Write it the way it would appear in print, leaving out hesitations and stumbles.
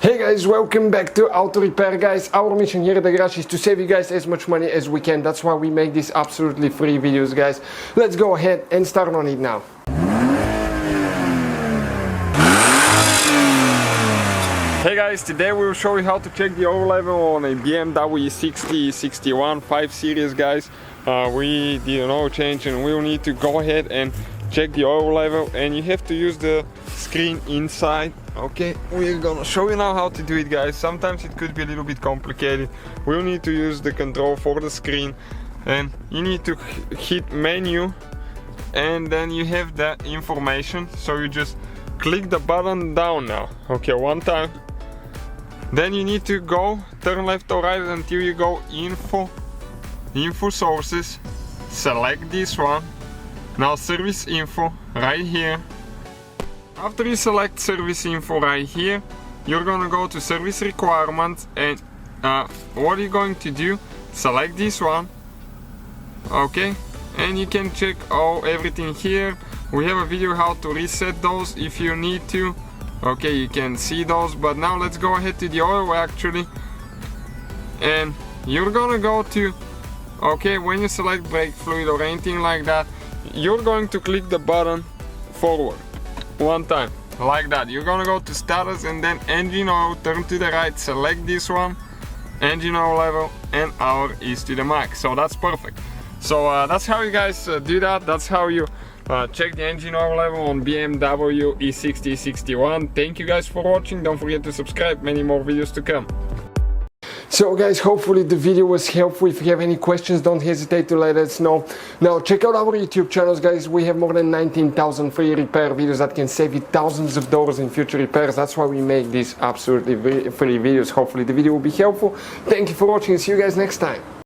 Hey guys, welcome back to Auto Repair, guys. Our mission here at the garage is to save you guys as much money as we can. That's why we make these absolutely free videos, guys. Let's go ahead and start on it now. Hey guys, today we will show you how to check the oil level on a BMW E60, E61, 5 Series, guys. We did an oil change and we will need to go ahead and check the oil level, and you have to use the screen inside. Okay, we're gonna show you now how to do it, guys. Sometimes it could be a little bit complicated. We'll need to use the control for the screen, and you need to hit menu, and then you have the information. So you just click the button down now. Okay, one time. Then you need to go turn left or right until you go info sources. Select this one. Now service info right here. After you select service info right here, you're gonna go to service requirements, and what you're going to do, select this one. Okay, and you can check everything here. We have a video how to reset those if you need to. Okay, you can see those, but now let's go ahead to the oil actually, and you're gonna go to, okay, when you select brake fluid or anything like that, you're going to click the button forward one time like that. You're gonna go to status and then engine oil, turn to the right, select this one, engine oil level, and hour is to the max. So that's perfect. So that's how you guys do that. That's how you check the engine oil level on BMW E60, E61. Thank you guys for watching. Don't forget to subscribe, many more videos to come. So guys, hopefully the video was helpful. If you have any questions, don't hesitate to let us know. Now check out our YouTube channels, guys. We have more than 19,000 free repair videos that can save you thousands of dollars in future repairs. That's why we make these absolutely free videos. Hopefully the video will be helpful. Thank you for watching. See you guys next time.